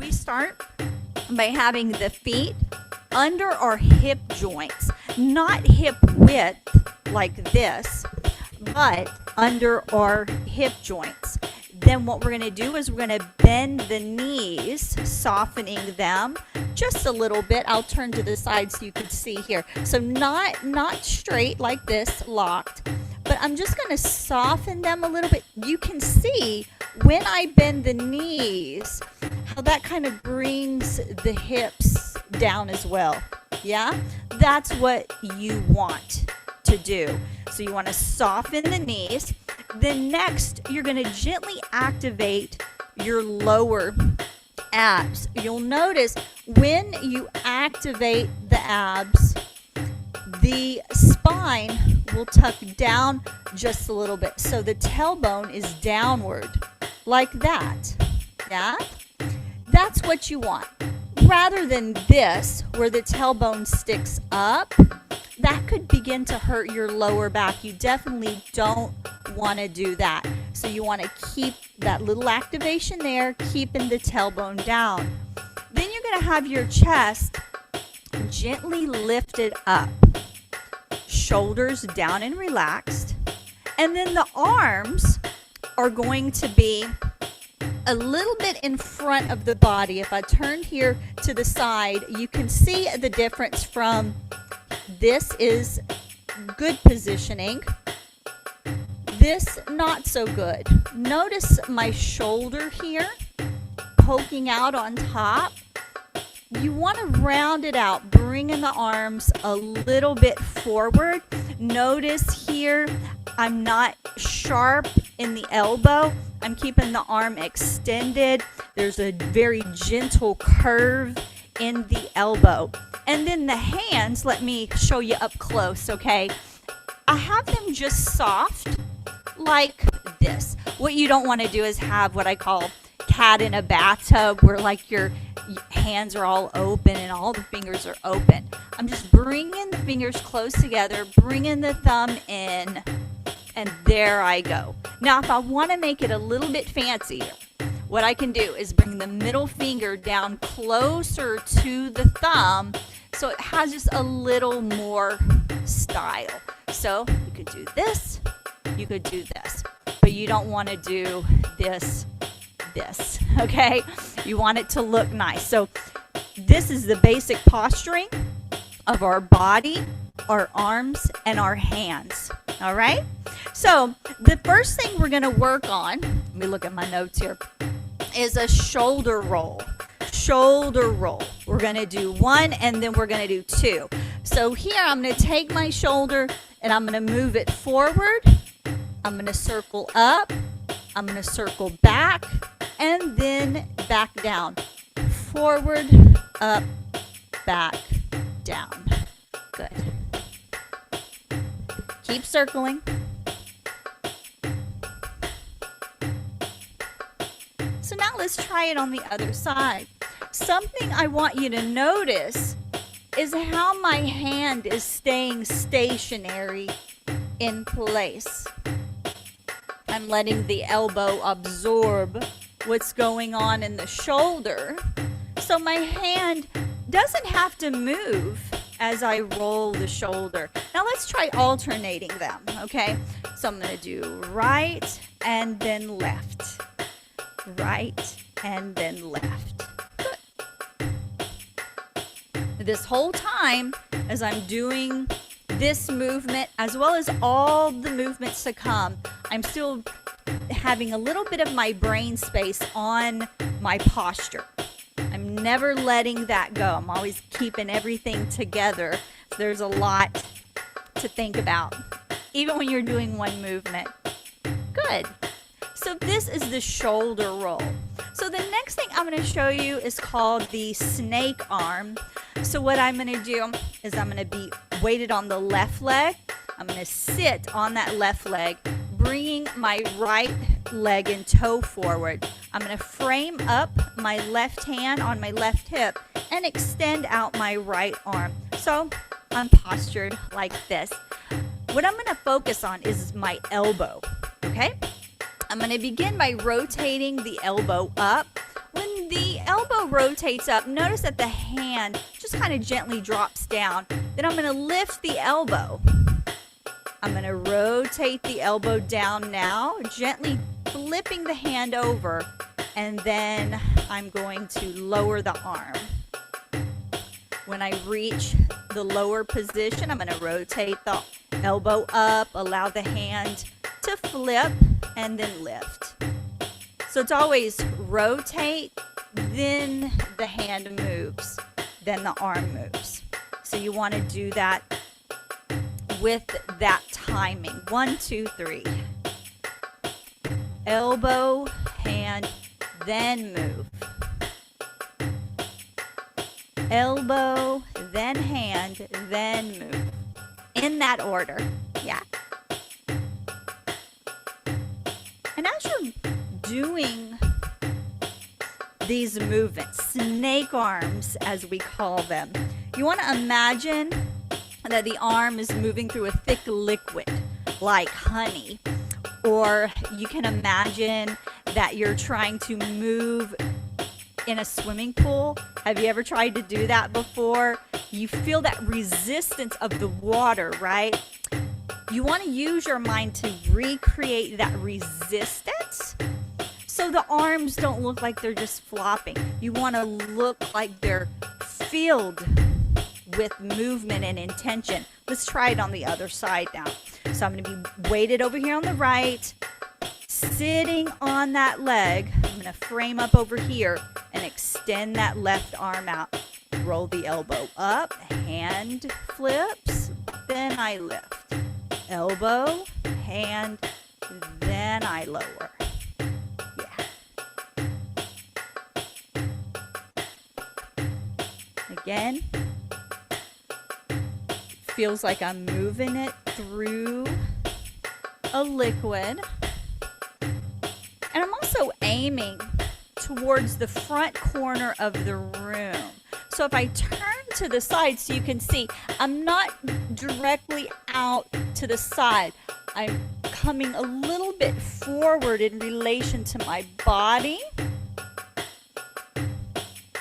we start by having the feet under our hip joints, not hip width like this, but under our hip joints. Then what we're going to do is we're going to bend the knees, softening them just a little bit. I'll turn to the side so you can see here. So not straight like this, locked, but I'm just going to soften them a little bit. You can see when I bend the knees how that kind of brings the hips down as well. Yeah, that's what you want to do. So you want to soften the knees. Then next, you're going to gently activate your lower abs. You'll notice when you activate the abs, the spine will tuck down just a little bit. So the tailbone is downward like that. Yeah? That's what you want. Rather than this, where the tailbone sticks up, that could begin to hurt your lower back. You definitely don't want to do that. So you want to keep that little activation there, keeping the tailbone down. Then you're going to have your chest gently lifted up, shoulders down and relaxed. And then the arms are going to be a little bit in front of the body. If I turn here to the side, you can see the difference from this is good positioning, this not so good. Notice my shoulder here poking out on top. You want to round it out, bringing the arms a little bit forward. Notice here I'm not sharp in the elbow. I'm keeping the arm extended. There's a very gentle curve in the elbow. And then the hands, let me show you up close, okay? I have them just soft like this. What you don't want to do is have what I call cat in a bathtub, where like your hands are all open and all the fingers are open. I'm just bringing the fingers close together, bringing the thumb in, and there I go. Now, if I want to make it a little bit fancier, what I can do is bring the middle finger down closer to the thumb so it has just a little more style. So you could do this, you could do this, but you don't want to do this, okay? You want it to look nice. So this is the basic posturing of our body, our arms, and our hands, all right? So the first thing we're going to work on, let me look at my notes here, is a shoulder roll. Shoulder roll. We're going to do one and then we're going to do two. So here I'm going to take my shoulder and I'm going to move it forward. I'm going to circle up. I'm going to circle back and then back down. Forward, up, back, down. Good. Keep circling. So now let's try it on the other side. Something I want you to notice is how my hand is staying stationary in place. I'm letting the elbow absorb what's going on in the shoulder. So my hand doesn't have to move as I roll the shoulder. Now let's try alternating them, okay? So I'm going to do right and then left. Right and then left. Good. This whole time, as I'm doing this movement, as well as all the movements to come, I'm still having a little bit of my brain space on my posture. I'm never letting that go. I'm always keeping everything together. So there's a lot to think about, even when you're doing one movement. Good. So this is the shoulder roll. So the next thing I'm going to show you is called the snake arm. So what I'm going to do is I'm going to be weighted on the left leg. I'm going to sit on that left leg, bringing my right leg and toe forward. I'm going to frame up my left hand on my left hip and extend out my right arm. So I'm postured like this. What I'm going to focus on is my elbow, okay? I'm going to begin by rotating the elbow up. When the elbow rotates up. Notice that the hand just kind of gently drops down. Then I'm going to lift the elbow. I'm going to rotate the elbow down now, gently flipping the hand over, and then I'm going to lower the arm. When I reach the lower position, I'm going to rotate the elbow up, allow the hand to flip, and then lift. So it's always rotate, then the hand moves, then the arm moves. So you want to do that with that timing. 1, 2, 3. Elbow, hand, then move. Elbow, then hand, then move. In that order. Yeah. And as you're doing these movements, snake arms as we call them, you want to imagine that the arm is moving through a thick liquid like honey. Or you can imagine that you're trying to move in a swimming pool. Have you ever tried to do that before? You feel that resistance of the water, right? You want to use your mind to recreate that resistance so the arms don't look like they're just flopping. You want to look like they're filled with movement and intention. Let's try it on the other side now. So I'm going to be weighted over here on the right, sitting on that leg. I'm going to frame up over here and extend that left arm out. Roll the elbow up, hand flips, then I lift. Elbow, hand, then I lower. Yeah. Again. Feels like I'm moving it through a liquid. And I'm also aiming towards the front corner of the room. So if I turn to the side so you can see, I'm not directly out to the side. I'm coming a little bit forward in relation to my body.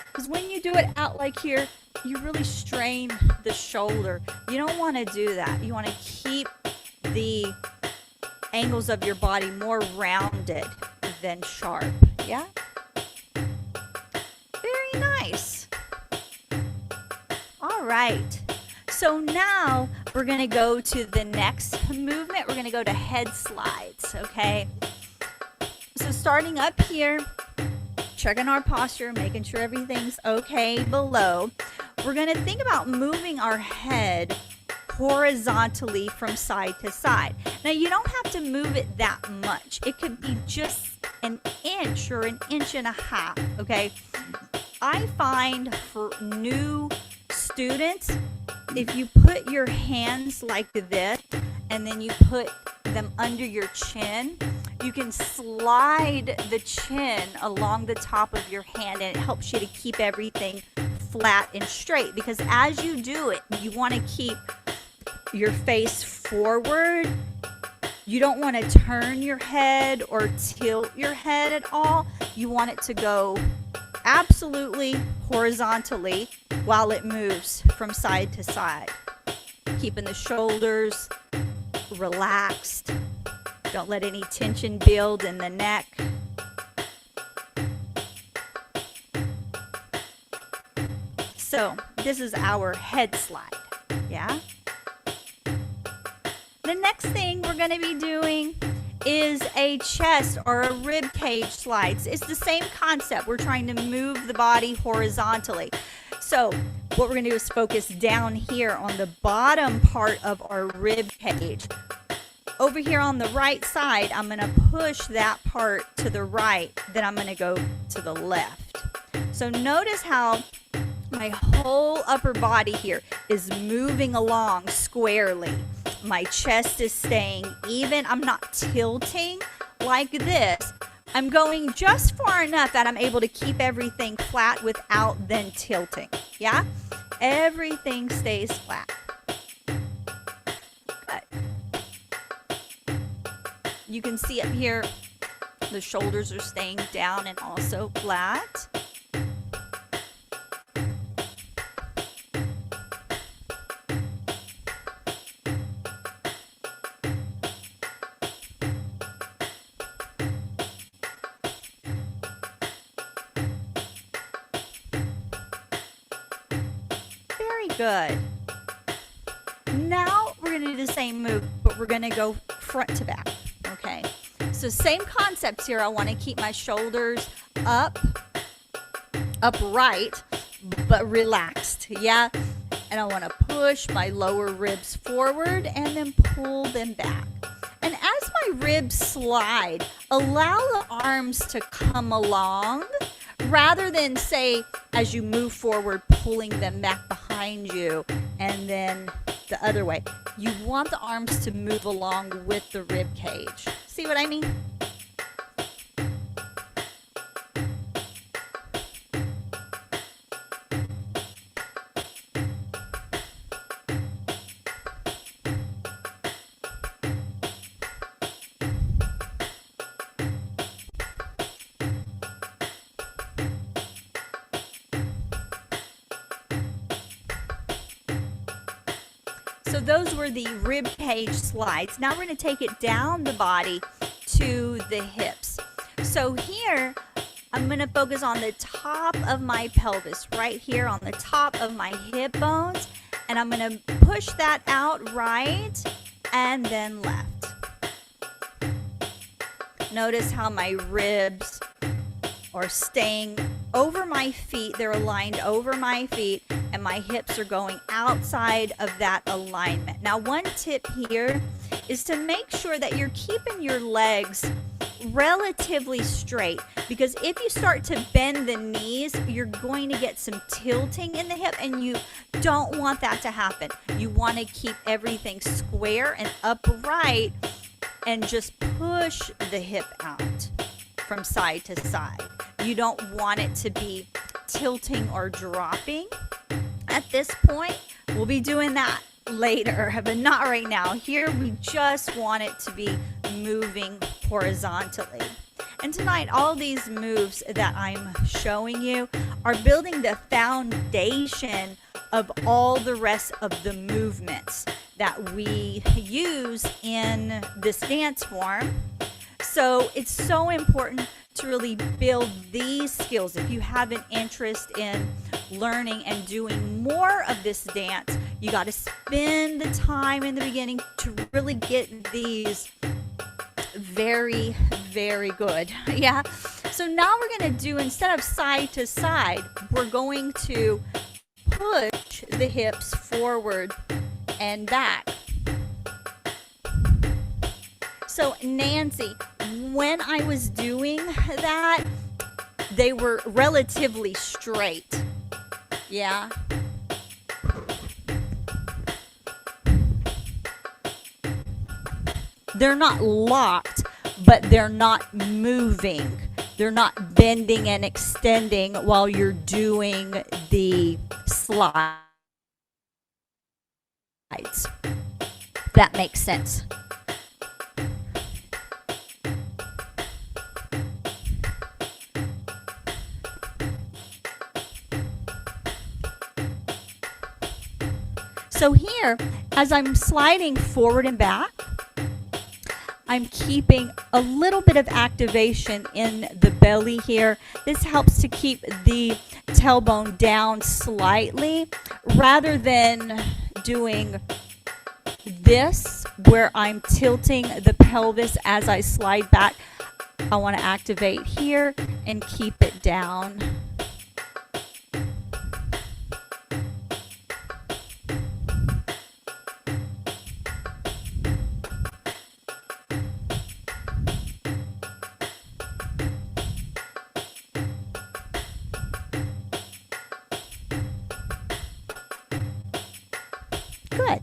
Because when you do it out like here, you really strain the shoulder. You don't want to do that. You want to keep the angles of your body more rounded than sharp. Yeah? Very nice. All right. So now we're going to go to the next movement. We're going to go to head slides, okay? So starting up here, checking our posture, making sure everything's okay below. We're going to think about moving our head horizontally from side to side. Now, you don't have to move it that much. It could be just an inch or an inch and a half, okay? I find for new students, if you put your hands like this and then you put them under your chin, you can slide the chin along the top of your hand, and it helps you to keep everything flat and straight, because as you do it, you want to keep your face forward. You don't want to turn your head or tilt your head at all. You want it to go absolutely horizontally while it moves from side to side. Keeping the shoulders relaxed. Don't let any tension build in the neck. So this is our head slide, yeah? The next thing we're going to be doing is a chest or a rib cage slides. It's the same concept. We're trying to move the body horizontally. So what we're going to do is focus down here on the bottom part of our rib cage. Over here on the right side, I'm going to push that part to the right, then I'm going to go to the left. So notice how my whole upper body here is moving along squarely. My chest is staying even. I'm not tilting like this. I'm going just far enough that I'm able to keep everything flat without then tilting. Yeah? Everything stays flat. Good. You can see up here, the shoulders are staying down and also flat. Good. Now we're going to do the same move, but we're going to go front to back. Okay. So same concepts here. I want to keep my shoulders upright, but relaxed. Yeah. And I want to push my lower ribs forward and then pull them back. And as my ribs slide, allow the arms to come along rather than, say, as you move forward, pulling them back behind you and then the other way. You want the arms to move along with the rib cage. See what I mean? So those were the rib cage slides. Now we're going to take it down the body to the hips. So here, I'm going to focus on the top of my pelvis, right here on the top of my hip bones. And I'm going to push that out right and then left. Notice how my ribs are staying over my feet. They're aligned over my feet, and my hips are going outside of that alignment. Now, one tip here is to make sure that you're keeping your legs relatively straight, because if you start to bend the knees, you're going to get some tilting in the hip, and you don't want that to happen. You want to keep everything square and upright and just push the hip out from side to side. You don't want it to be tilting or dropping at this point. We'll be doing that later, but not right now. Here we just want it to be moving horizontally. And tonight, all these moves that I'm showing you are building the foundation of all the rest of the movements that we use in this dance form. So it's so important to really build these skills. If you have an interest in learning and doing more of this dance, you got to spend the time in the beginning to really get these very, very good. Yeah. So now we're going to do, instead of side to side, we're going to push the hips forward and back. So Nancy, when I was doing that, they were relatively straight. Yeah. They're not locked, but they're not moving. They're not bending and extending while you're doing the slides. That makes sense. So here, as I'm sliding forward and back, I'm keeping a little bit of activation in the belly here. This helps to keep the tailbone down slightly rather than doing this where I'm tilting the pelvis as I slide back. I want to activate here and keep it down. Good.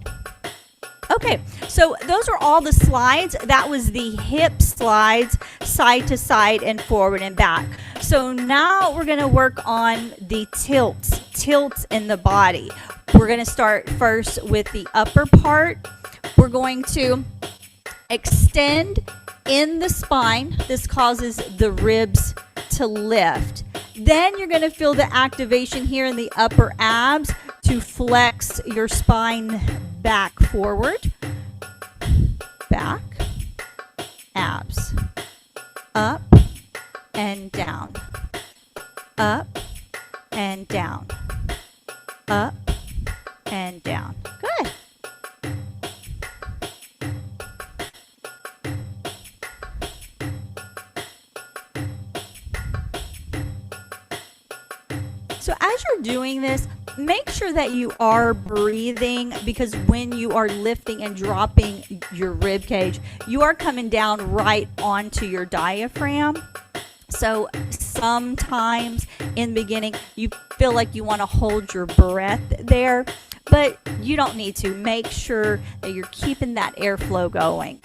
Okay, so those are all the slides. That was the hip slides, side to side and forward and back. So now we're going to work on the tilts in the body. We're going to start first with the upper part. We're going to extend in the spine. This causes the ribs to lift. Then you're going to feel the activation here in the upper abs to flex your spine back forward, back, abs, up and down, up and down, up and down. Good. So as you're doing this, make sure that you are breathing, because when you are lifting and dropping your rib cage, you are coming down right onto your diaphragm. So sometimes in the beginning, you feel like you want to hold your breath there, but you don't need to. Make sure that you're keeping that airflow going.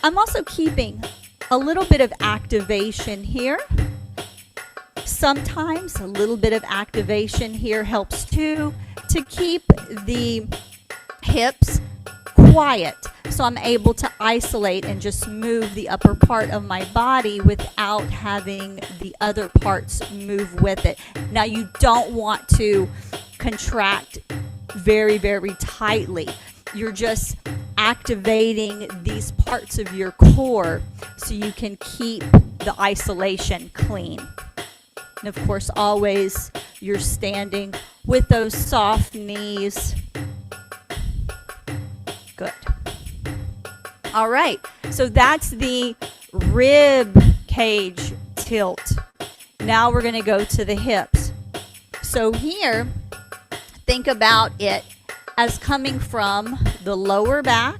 I'm also keeping a little bit of activation here. Sometimes a little bit of activation here helps too, to keep the hips quiet, so I'm able to isolate and just move the upper part of my body without having the other parts move with it. Now, you don't want to contract very, very tightly. You're just activating these parts of your core so you can keep the isolation clean. And of course, always you're standing with those soft knees. Good. All right, so that's the rib cage tilt. Now we're going to go to the hips. So here, think about it as coming from the lower back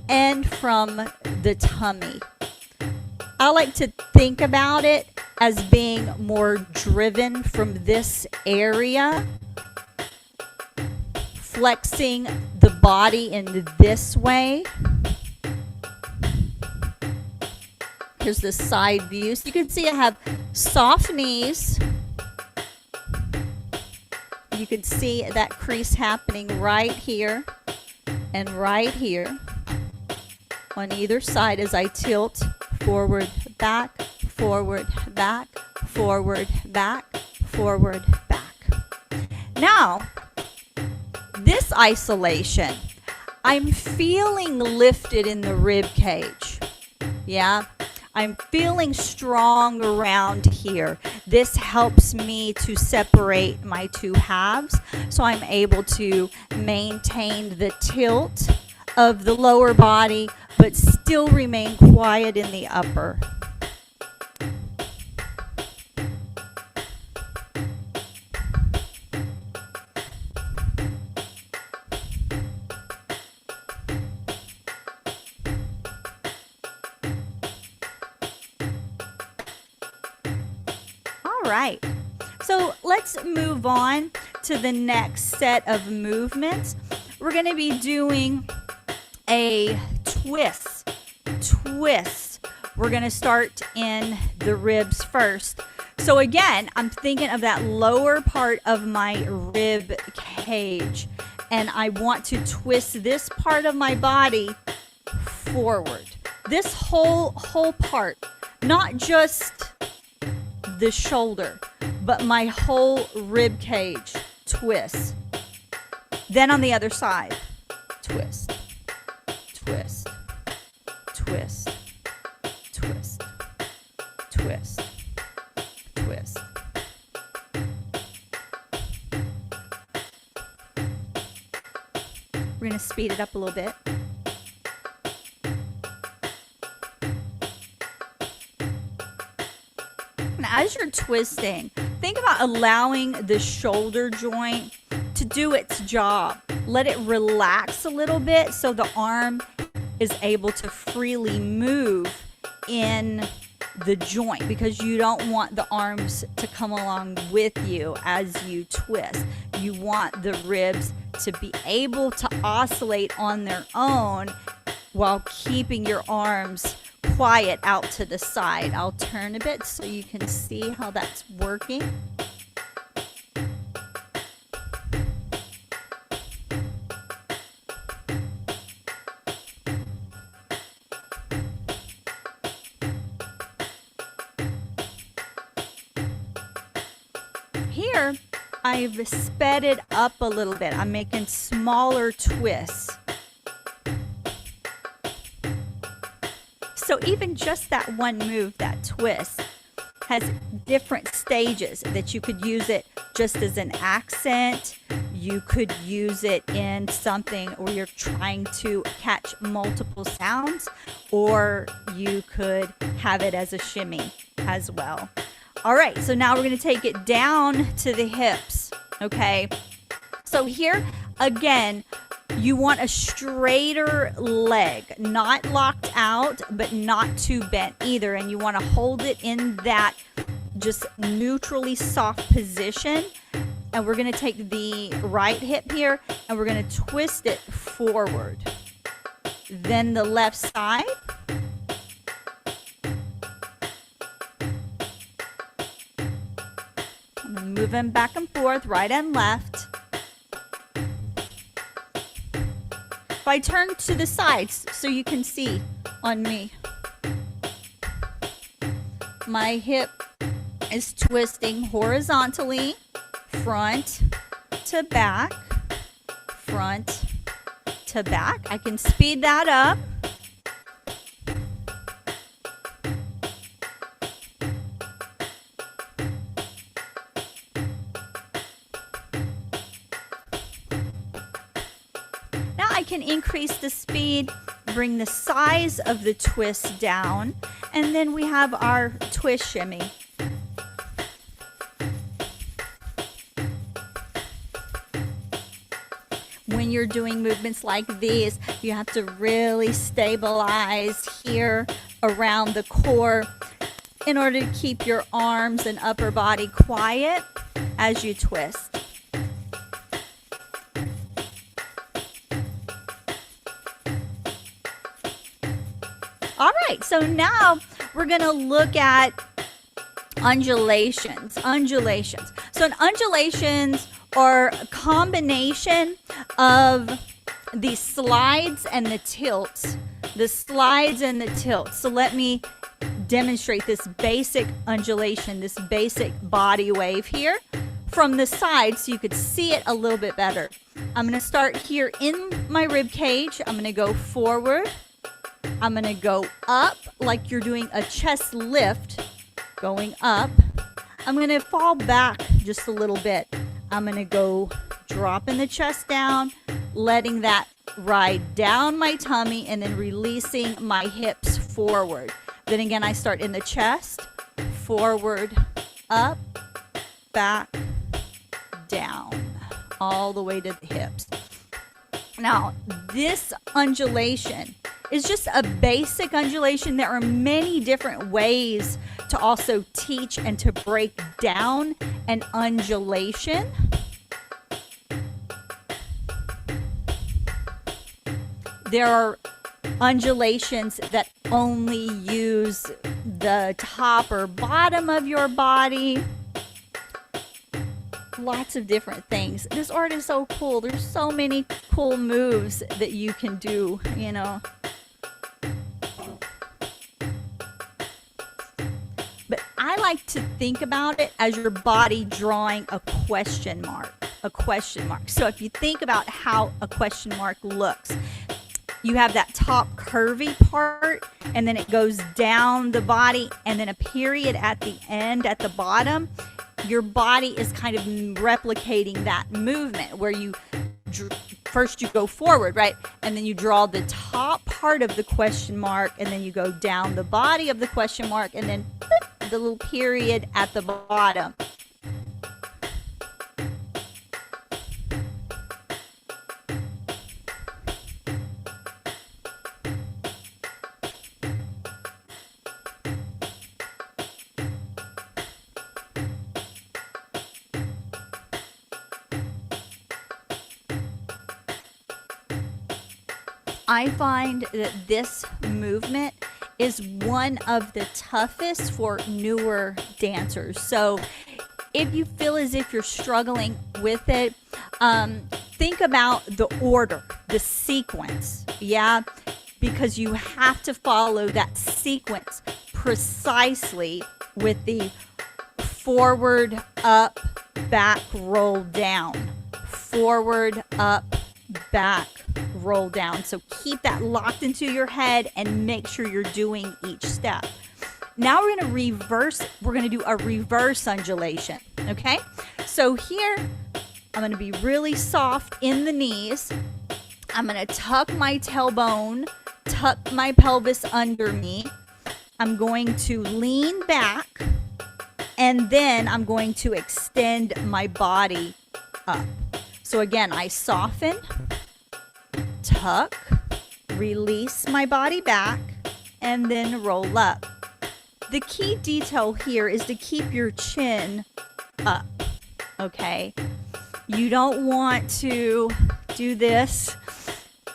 and from the tummy. I like to think about it as being more driven from this area, flexing the body in this way. Here's the side view. So you can see I have soft knees. You can see that crease happening right here and right here on either side as I tilt forward, back, forward, back, forward, back, forward, back. Now, this isolation, I'm feeling lifted in the rib cage. Yeah, I'm feeling strong around here. This helps me to separate my two halves, so I'm able to maintain the tilt of the lower body, but still remain quiet in the upper. Right. So let's move on to the next set of movements. We're going to be doing a twist. We're going to start in the ribs first. So again, I'm thinking of that lower part of my rib cage, and I want to twist this part of my body forward. This whole part, not just the shoulder, but my whole rib cage twist. Then on the other side, twist, twist, twist, twist, twist, twist. We're going to speed it up a little bit. As you're twisting, think about allowing the shoulder joint to do its job. Let it relax a little bit so the arm is able to freely move in the joint, because you don't want the arms to come along with you as you twist. You want the ribs to be able to oscillate on their own while keeping your arms quiet out to the side. I'll turn a bit so you can see how that's working. Here, I've sped it up a little bit. I'm making smaller twists. So even just that one move, that twist, has different stages that you could use it just as an accent. You could use it in something where you're trying to catch multiple sounds, or you could have it as a shimmy as well. All right, so now we're going to take it down to the hips, okay? So here, again, you want a straighter leg, not locked out, but not too bent either. And you want to hold it in that just neutrally soft position. And we're going to take the right hip here and we're going to twist it forward. Then the left side. I'm moving back and forth, right and left. If I turn to the sides so you can see on me, my hip is twisting horizontally, front to back, front to back. I can speed that up. Now I can increase the speed, bring the size of the twist down, and then we have our twist shimmy. When you're doing movements like these, you have to really stabilize here around the core in order to keep your arms and upper body quiet as you twist. All right, so now we're going to look at undulations. So an undulations are a combination of the slides and the tilts. So let me demonstrate this basic undulation, this basic body wave here from the side so you could see it a little bit better. I'm going to start here in my rib cage. I'm going to go forward. I'm going to go up like you're doing a chest lift, going up. I'm going to fall back just a little bit. I'm going to go dropping the chest down, letting that ride down my tummy, and then releasing my hips forward. Then again, I start in the chest, forward, up, back, down, all the way to the hips. Now, this undulation is just a basic undulation. There are many different ways to also teach and to break down an undulation. There are undulations that only use the top or bottom of your body. Lots of different things. This art is so cool. There's so many cool moves that you can do, you know. But I like to think about it as your body drawing a question mark. So if you think about how a question mark looks, you have that top curvy part, and then it goes down the body, and then a period at the end at the bottom. Your body is kind of replicating that movement where you first you go forward, right? And then you draw the top part of the question mark, and then you go down the body of the question mark, and then the little period at the bottom. I find that this movement is one of the toughest for newer dancers. So if you feel as if you're struggling with it, think about the order, the sequence, yeah? Because you have to follow that sequence precisely with the forward, up, back, roll down. Forward, up, back, roll down. So keep that locked into your head and make sure you're doing each step. Now we're going to reverse. We're going to do a reverse undulation. Okay. So here, I'm going to be really soft in the knees. I'm going to tuck my tailbone, tuck my pelvis under me. I'm going to lean back, and then I'm going to extend my body up. So again, I soften, tuck, release my body back, and then roll up. The key detail here is to keep your chin up, okay? You don't want to do this,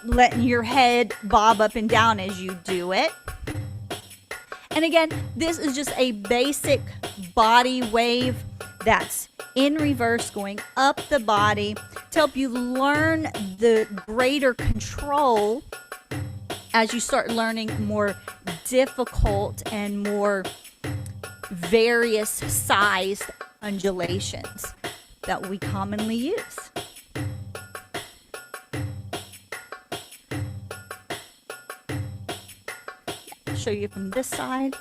letting your head bob up and down as you do it. And again, this is just a basic body wave that's in reverse, going up the body to help you learn the greater control as you start learning more difficult and more various sized undulations that we commonly use. I'll show you from this side.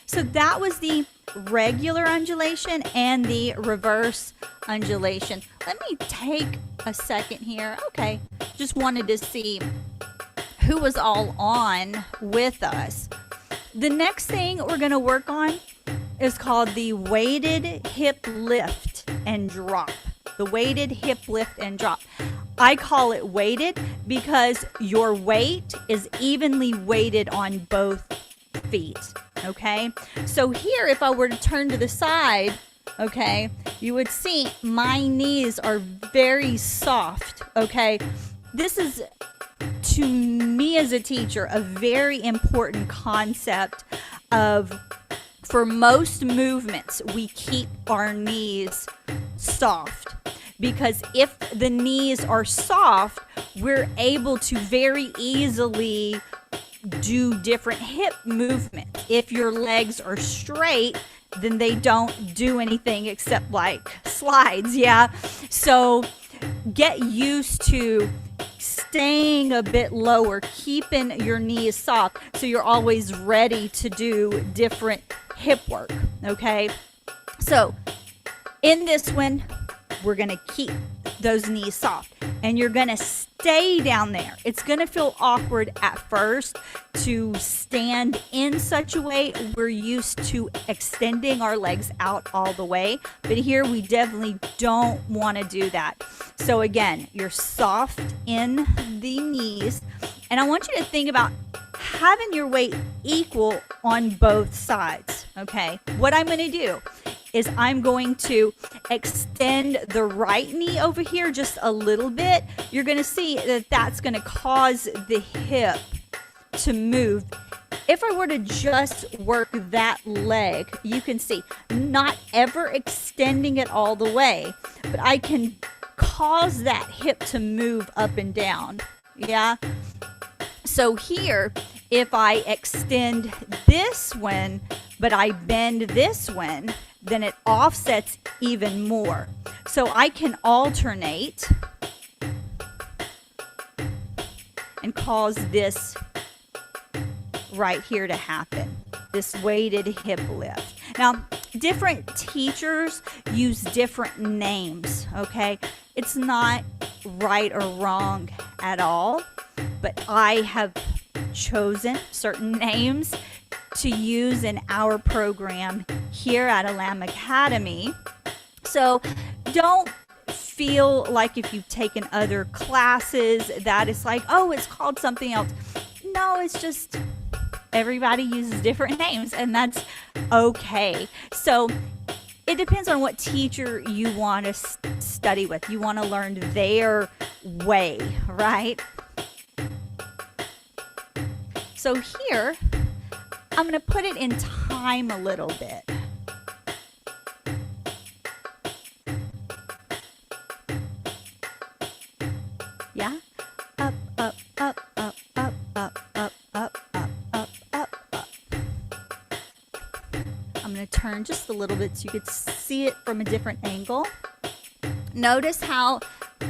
So that was the regular undulation and the reverse undulation. Let me take a second here. Okay, just wanted to see who was all on with us. The next thing we're going to work on is called the weighted hip lift and drop. The weighted hip lift and drop. I call it weighted because your weight is evenly weighted on both feet. Okay, so here, if I were to turn to the side, okay, you would see my knees are very soft. Okay, this is, to me as a teacher, a very important concept of, for most movements, we keep our knees soft. Because if the knees are soft, we're able to very easily do different hip movements. If your legs are straight, then they don't do anything except like slides, yeah? So get used to staying a bit lower, keeping your knees soft so you're always ready to do different hip work, okay? So in this one, we're gonna keep those knees soft and you're gonna stay down there. It's gonna feel awkward at first to stand in such a way. We're used to extending our legs out all the way, but here we definitely don't want to do that. So again, you're soft in the knees, and I want you to think about having your weight equal on both sides. Okay, what I'm going to do is I'm going to extend the right knee over here just a little bit. You're going to see that that's going to cause the hip to move. If I were to just work that leg, you can see not ever extending it all the way, but I can cause that hip to move up and down. Yeah. So here, if I extend this one, but I bend this one, then it offsets even more. So I can alternate and cause this right here to happen, this weighted hip lift. Now, different teachers use different names, okay? It's not right or wrong at all, but I have chosen certain names to use in our program here at Ahlam Academy. So don't feel like if you've taken other classes that it's like, oh, it's called something else. No, it's just everybody uses different names, and that's okay. So it depends on what teacher you want to study with. You want to learn their way, right? So here, I'm going to put it in time a little bit. Yeah? Up, up, up, up, up, up, up, up, up, up, up, up. going to turn just a little bit so you could see it from a different angle. Notice how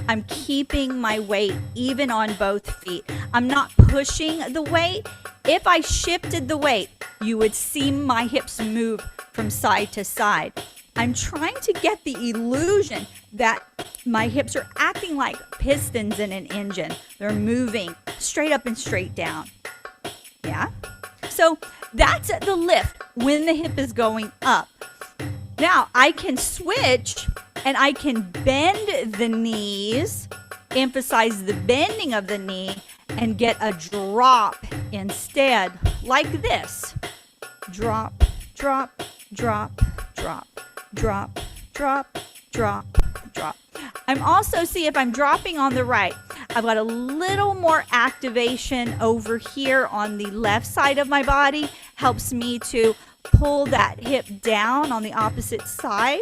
I'm keeping my weight even on both feet. I'm not pushing the weight. If I shifted the weight, you would see my hips move from side to side. I'm trying to get the illusion that my hips are acting like pistons in an engine. They're moving straight up and straight down. Yeah? So that's the lift when the hip is going up. Now I can switch and I can bend the knees, emphasize the bending of the knee, and get a drop instead, like this. Drop, drop, drop, drop, drop, drop, drop, drop. I'm also, see if I'm dropping on the right, I've got a little more activation over here on the left side of my body. Helps me to pull that hip down on the opposite side.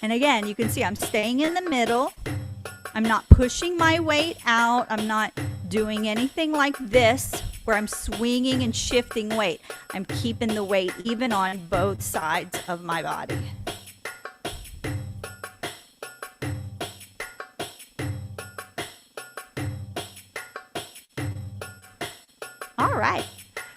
And again, you can see I'm staying in the middle. I'm not pushing my weight out. I'm not doing anything like this where I'm swinging and shifting weight. I'm keeping the weight even on both sides of my body. All right.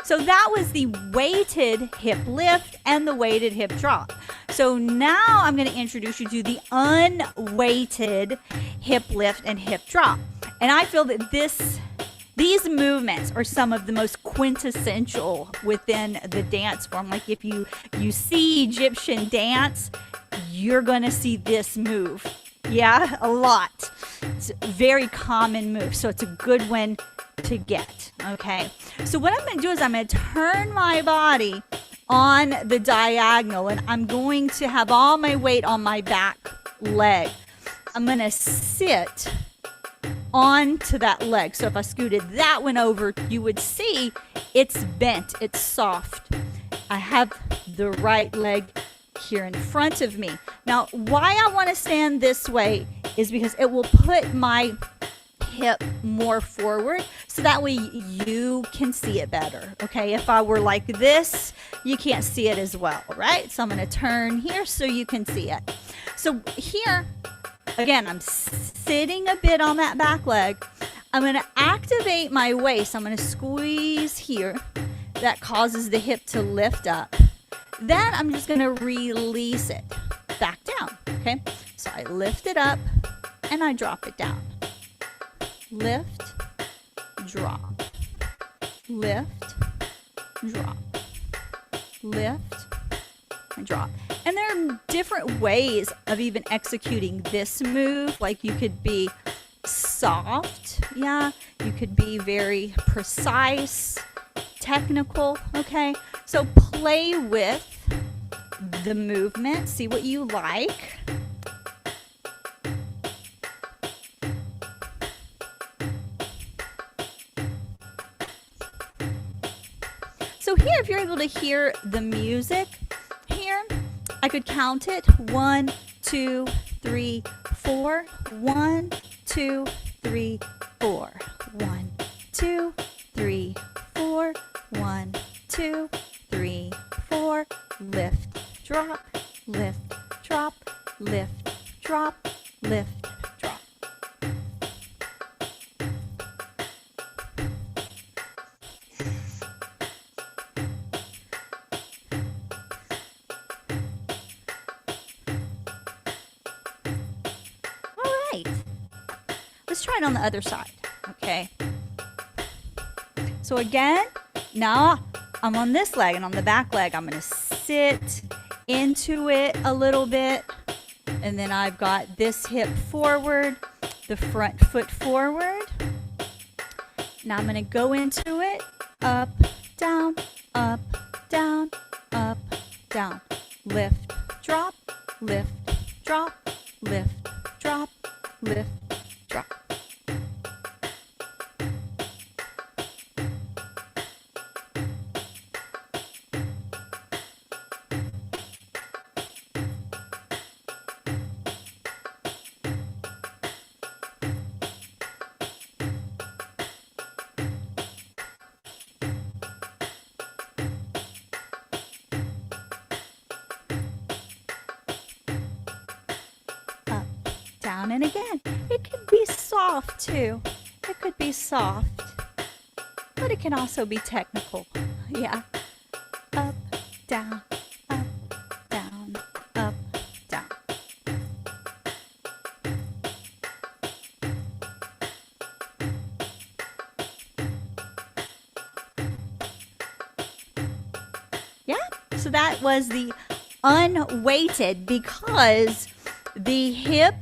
So that was the weighted hip lift and the weighted hip drop. So now I'm going to introduce you to the unweighted hip lift and hip drop. And I feel that these movements are some of the most quintessential within the dance form. Like if you see Egyptian dance, you're going to see this move. Yeah, a lot. It's a very common move, so it's a good one to get. Okay, so what I'm going to do is I'm going to turn my body on the diagonal, and I'm going to have all my weight on my back leg. I'm going to sit onto that leg. So if I scooted that one over, you would see it's bent, it's soft. I have the right leg here in front of me. Now, why I want to stand this way is because it will put my hip more forward, so that way you can see it better. Okay, if I were like this, you can't see it as well, right? So I'm going to turn here so you can see it. So here, again, I'm sitting a bit on that back leg. I'm going to activate my waist. I'm going to squeeze here. That causes the hip to lift up. Then I'm just going to release it back down. Okay, so I lift it up and I drop it down. Lift, drop, lift, drop, lift, and drop. And there are different ways of even executing this move. Like you could be soft, yeah, you could be very precise, technical, okay? So play with the movement, see what you like. So here, if you're able to hear the music here, I could count it 1, 2, 3, 4. 1, 2, 3, 4. 1, 2, 3, 4. 1, 2, 3, 4. Lift, drop, lift, drop, lift, drop, lift, drop. Let's try it on the other side, okay? So again, now I'm on this leg, and on the back leg, I'm going to sit into it a little bit, and then I've got this hip forward, the front foot forward. Now I'm going to go into it, up, down, up, down, up, down. Lift, drop, lift, drop, lift, drop, lift, drop. down. And again, it could be soft too. It could be soft, but it can also be technical. Yeah. Up, down, up, down, up, down. Yeah, so that was the unweighted, because the hip,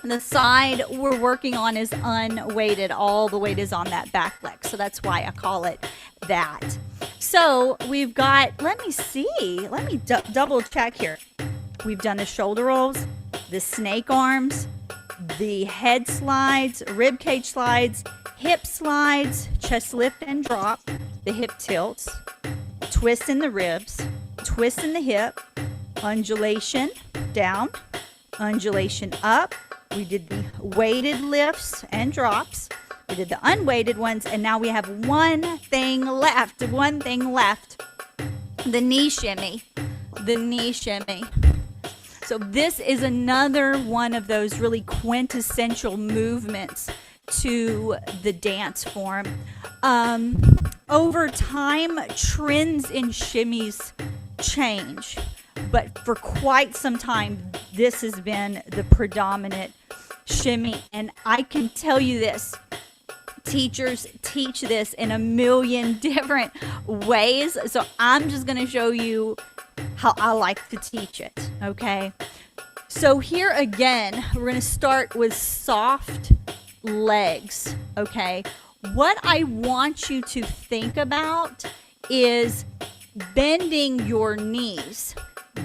the side we're working on is unweighted. All the weight is on that back leg. So that's why I call it that. So we've got, let me see, let me double check here. We've done the shoulder rolls, the snake arms, the head slides, rib cage slides, hip slides, chest lift and drop, the hip tilts, twist in the ribs, twist in the hip, undulation down, undulation up. We did the weighted lifts and drops. We did the unweighted ones, and now we have one thing left. The knee shimmy. The knee shimmy. So this is another one of those really quintessential movements to the dance form. Over time, trends in shimmies change, but for quite some time, this has been the predominant shimmy. And I can tell you this, teachers teach this in a million different ways. So I'm just going to show you how I like to teach it. Okay. So here again, we're going to start with soft legs. Okay. What I want you to think about is bending your knees.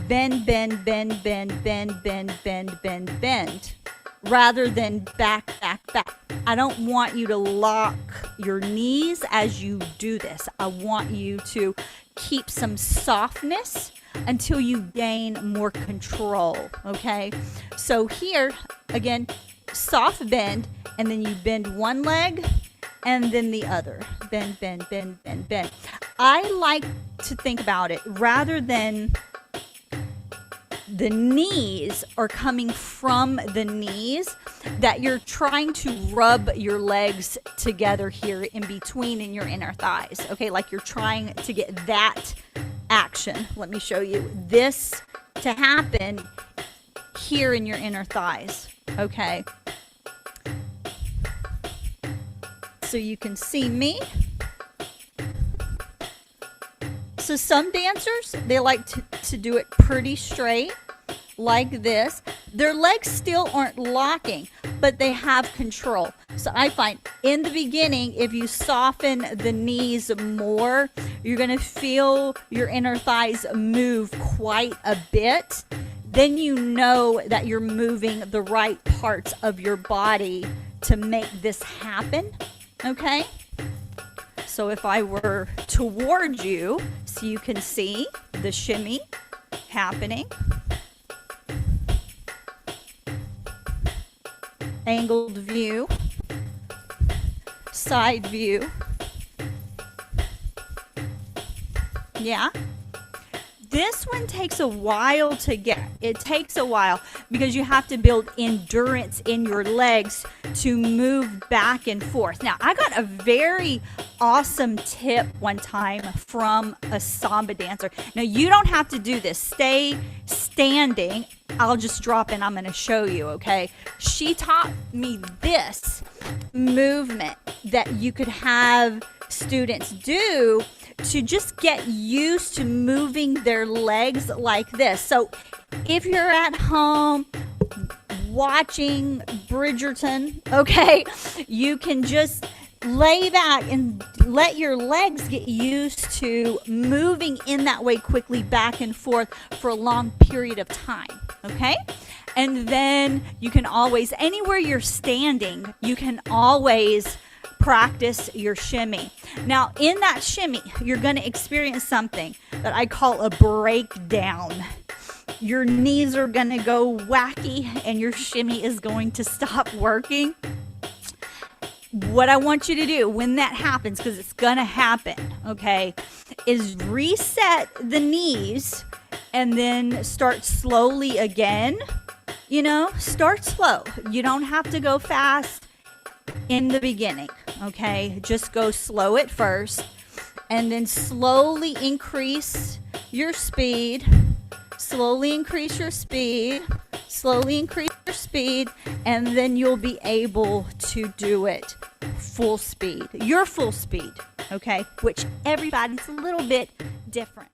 Bend, bend, bend, bend, bend, bend, bend, bend, bend, rather than back, back, back. I don't want you to lock your knees as you do this. I want you to keep some softness until you gain more control, okay? So here, again, soft bend, and then you bend one leg and then the other. Bend, bend, bend, bend, bend. I like to think about it rather than the knees are coming from the knees, that you're trying to rub your legs together here in between in your inner thighs. Okay, like you're trying to get that action. Let me show you this to happen here in your inner thighs. Okay. So you can see me. So some dancers, they like to do it pretty straight like this. Their legs still aren't locking, but they have control. So I find in the beginning, if you soften the knees more, you're going to feel your inner thighs move quite a bit. Then you know that you're moving the right parts of your body to make this happen. Okay? So if I were toward you, so you can see the shimmy happening. Angled view, side view. Yeah. This one takes a while to get. It takes a while because you have to build endurance in your legs to move back and forth. Now, I got a very awesome tip one time from a samba dancer. Now, you don't have to do this. Stay standing. I'll just drop in. I'm going to show you, okay? She taught me this movement that you could have students do to just get used to moving their legs like this. So if you're at home watching Bridgerton, okay, you can just lay back and let your legs get used to moving in that way quickly back and forth for a long period of time, okay? And then you can always, anywhere you're standing, you can always practice your shimmy. Now, in that shimmy, you're going to experience something that I call a breakdown. Your knees are going to go wacky and your shimmy is going to stop working. What I want you to do when that happens, because it's going to happen, okay, is reset the knees and then start slowly again start slow. You don't have to go fast in the beginning, okay? Just go slow at first and then slowly increase your speed. Slowly increase your speed. Slowly increase your speed, and then you'll be able to do it full speed. Your full speed, okay? Which everybody's a little bit different.